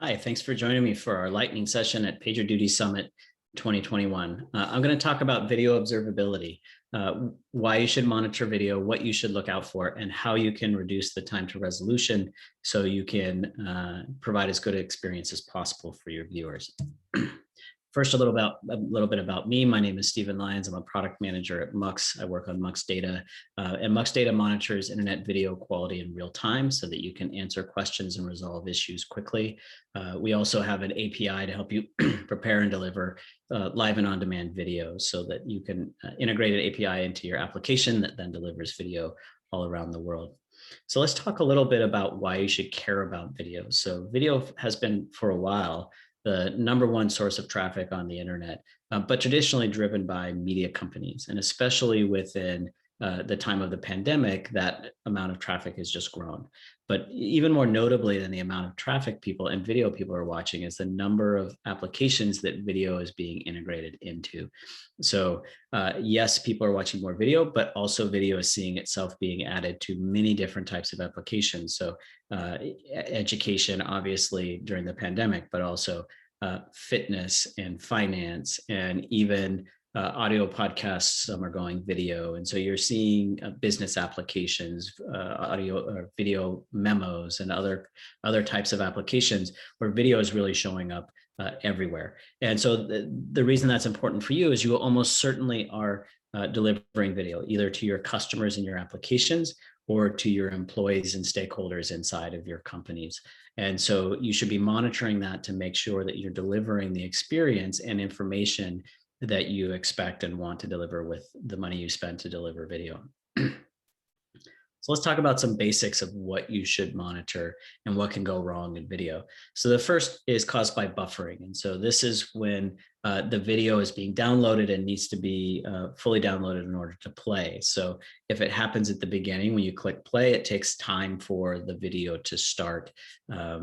Hi, thanks for joining me for our lightning session at PagerDuty Summit 2021. I'm going to talk about video observability, why you should monitor video, what you should look out for, and how you can reduce the time to resolution so you can provide as good an experience as possible for your viewers. First, a little bit about me. My name is Stephen Lyons. I'm a product manager at Mux. I work on Mux Data, and Mux Data monitors internet video quality in real time so that you can answer questions and resolve issues quickly. We also have an API to help you prepare and deliver live and on-demand video so that you can integrate an API into your application that then delivers video all around the world. So let's talk a little bit about why you should care about video. So video has been for a while the #1 source of traffic on the internet, but traditionally driven by media companies. And especially within the time of the pandemic, that amount of traffic has just grown. But even more notably than the amount of traffic people and video people are watching is the number of applications that video is being integrated into. So yes, people are watching more video, but also video is seeing itself being added to many different types of applications. So education, obviously, during the pandemic, but also fitness and finance and even audio podcasts. Some are going video. And so you're seeing business applications, audio or video memos and other types of applications where video is really showing up everywhere. And so the reason that's important for you is you almost certainly are delivering video either to your customers in your applications or to your employees and stakeholders inside of your companies. And so you should be monitoring that to make sure that you're delivering the experience and information that you expect and want to deliver with the money you spend to deliver video. So let's talk about some basics of what you should monitor and what can go wrong in video. So the first is caused by buffering. And so this is when the video is being downloaded and needs to be fully downloaded in order to play. So if it happens at the beginning, when you click play, it takes time for the video to start, a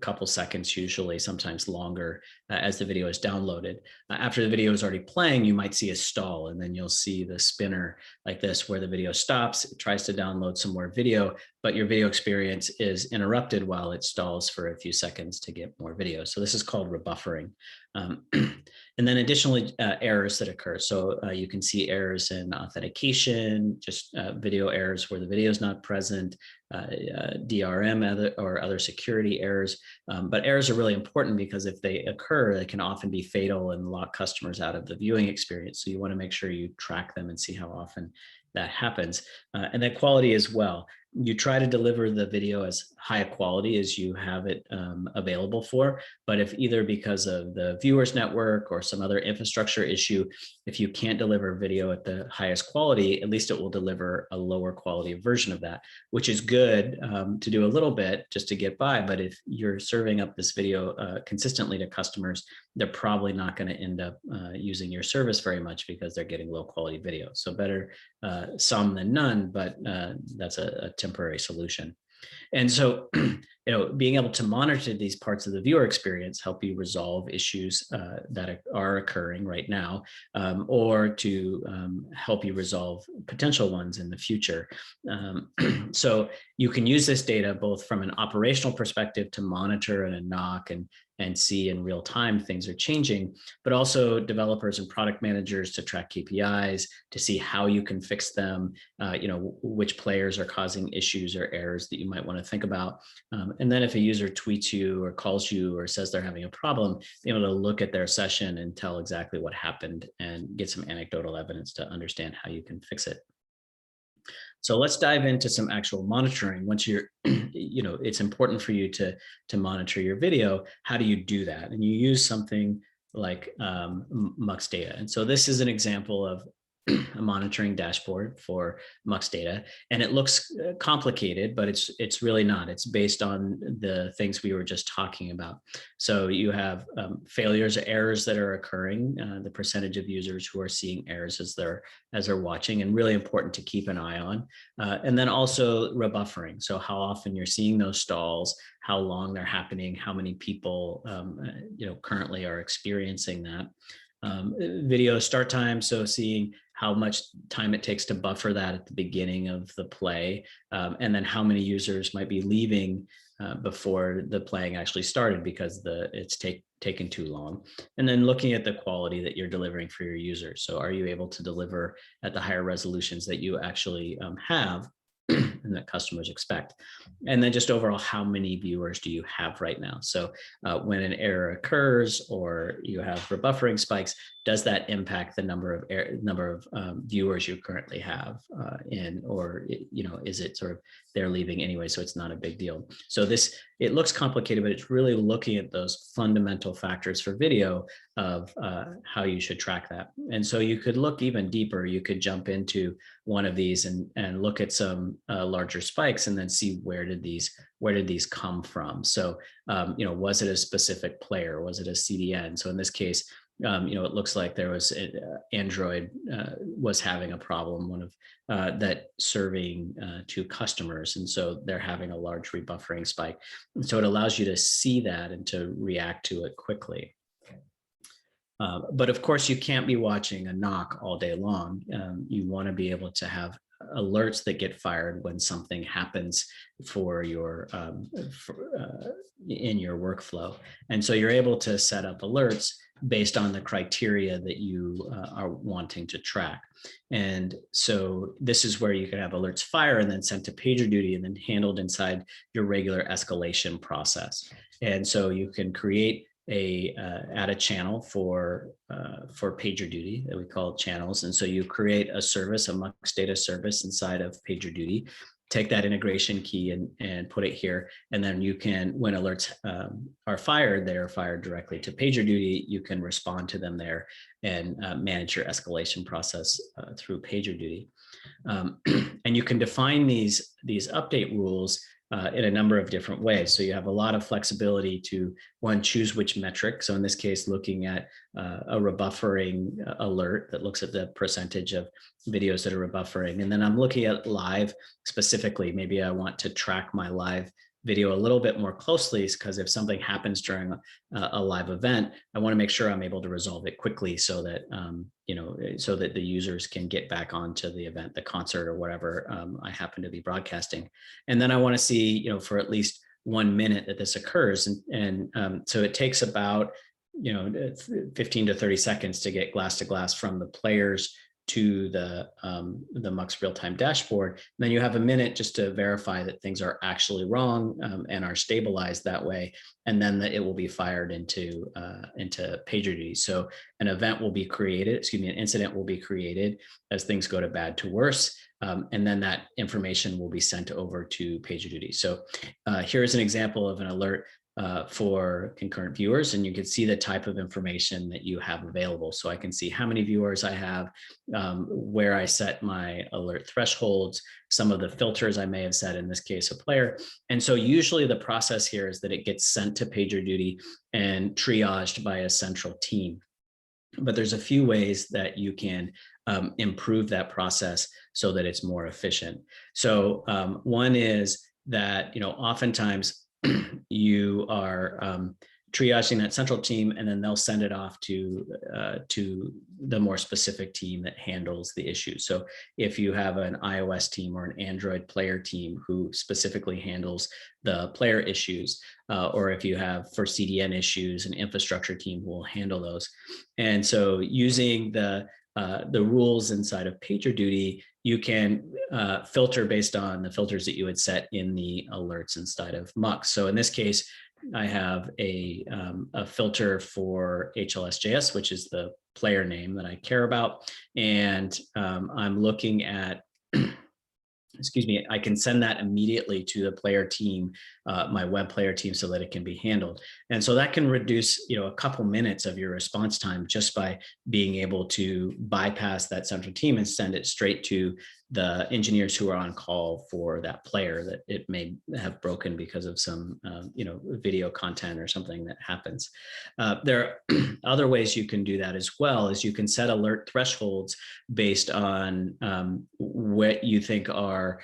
couple seconds usually, sometimes longer as the video is downloaded. After the video is already playing, you might see a stall, and then you'll see the spinner like this where the video stops, it tries to download some more video, but your video experience is interrupted while it stalls for a few seconds to get more video. So this is called rebuffering. And then additionally, errors that occur. So you can see errors in authentication, just video errors where the video is not present, DRM or other security errors. But errors are really important because if they occur, they can often be fatal and lock customers out of the viewing experience. So you want to make sure you track them and see how often that happens. And then quality as well. You try to deliver the video as high a quality as you have it available for, but if either because of the viewers network or some other infrastructure issue, if you can't deliver video at the highest quality, at least it will deliver a lower quality version of that, which is good to do a little bit just to get by. But if you're serving up this video consistently to customers, they're probably not going to end up using your service very much because they're getting low quality video. So better some than none, but that's a temporary solution. And so, being able to monitor these parts of the viewer experience help you resolve issues that are occurring right now, or to help you resolve potential ones in the future. So you can use this data both from an operational perspective to monitor and knock and see in real time things are changing, but also developers and product managers to track KPIs, to see how you can fix them, which players are causing issues or errors that you might want to think about. And then if a user tweets you or calls you or says they're having a problem, be able to look at their session and tell exactly what happened and get some anecdotal evidence to understand how you can fix it. So let's dive into some actual monitoring. Once you're, it's important for you to monitor your video. How do you do that? And you use something like Mux Data. And so this is an example of a monitoring dashboard for Mux Data, and it looks complicated, but it's really not. It's based on the things we were just talking about. So you have failures or errors that are occurring, the percentage of users who are seeing errors as they're watching, and really important to keep an eye on. And then also rebuffering. So how often you're seeing those stalls, how long they're happening, how many people currently are experiencing that. Video start time, so seeing how much time it takes to buffer that at the beginning of the play, and then how many users might be leaving before the playing actually started because it's taken too long. And then looking at the quality that you're delivering for your users. So are you able to deliver at the higher resolutions that you actually have and that customers expect? And then just overall, how many viewers do you have right now? So when an error occurs or you have rebuffering spikes, does that impact the number of viewers you currently have or is it sort of they're leaving anyway, so it's not a big deal? So it looks complicated, but it's really looking at those fundamental factors for video of how you should track that. And so you could look even deeper. You could jump into one of these and look at some larger spikes and then see where did these come from? So, was it a specific player? Was it a CDN? So in this case, it looks like there was Android was having a problem, one of that serving to customers. And so they're having a large rebuffering spike. And so it allows you to see that and to react to it quickly. But of course, you can't be watching a knock all day long. You want to be able to have alerts that get fired when something happens for your in your workflow. And so you're able to set up alerts based on the criteria that you are wanting to track. And so this is where you can have alerts fire and then sent to PagerDuty and then handled inside your regular escalation process. And so you can create add a channel for PagerDuty that we call channels. And so you create a service, a Mux Data service inside of PagerDuty, take that integration key and put it here. And then you can, when alerts are fired, they are fired directly to PagerDuty. You can respond to them there and manage your escalation process through PagerDuty. And you can define these update rules in a number of different ways. So you have a lot of flexibility to, one, choose which metric. So in this case, looking at a rebuffering alert that looks at the percentage of videos that are rebuffering. And then I'm looking at live specifically. Maybe I want to track my live video a little bit more closely, because if something happens during a live event, I want to make sure I'm able to resolve it quickly so that so that the users can get back onto the event, the concert, or whatever I happen to be broadcasting. And then I want to see, for at least 1 minute that this occurs, and so it takes about 15 to 30 seconds to get glass to glass from the players to the Mux real-time dashboard. And then you have a minute just to verify that things are actually wrong and are stabilized that way. And then it will be fired into PagerDuty. So an event will be created, an incident will be created as things go to bad to worse. And then that information will be sent over to PagerDuty. So here's an example of an alert for concurrent viewers, and you can see the type of information that you have available. So I can see how many viewers I have, where I set my alert thresholds, some of the filters I may have set, in this case, a player. And so usually the process here is that it gets sent to PagerDuty and triaged by a central team. But there's a few ways that you can improve that process so that it's more efficient. So one is that, oftentimes you are triaging that central team, and then they'll send it off to the more specific team that handles the issue. So if you have an iOS team or an Android player team who specifically handles the player issues, or if you have for CDN issues, an infrastructure team will handle those. And so using the rules inside of PagerDuty, you can filter based on the filters that you would set in the alerts inside of Mux. So in this case, I have a filter for HLSJS, which is the player name that I care about. And I'm looking at, I can send that immediately to the player team, my web player team, so that it can be handled. And so that can reduce, a couple minutes of your response time just by being able to bypass that central team and send it straight to the engineers who are on call for that player that it may have broken because of some, video content or something that happens. There are other ways you can do that as well, is you can set alert thresholds based on what you think are,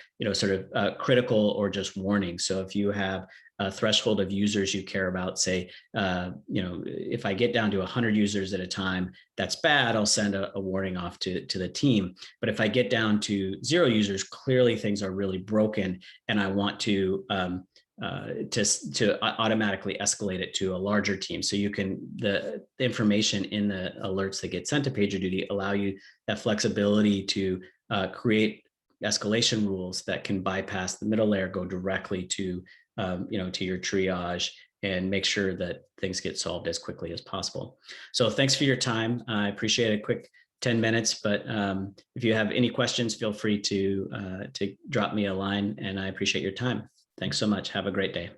critical or just warnings. So if you have threshold of users you care about. Say, if I get down to 100 users at a time, that's bad. I'll send a warning off to the team. But if I get down to 0 users, clearly things are really broken, and I want to automatically escalate it to a larger team. So you can, the information in the alerts that get sent to PagerDuty allow you that flexibility to create escalation rules that can bypass the middle layer, go directly to to your triage, and make sure that things get solved as quickly as possible. So thanks for your time. I appreciate a quick 10 minutes, but if you have any questions, feel free to drop me a line, and I appreciate your time. Thanks so much. Have a great day.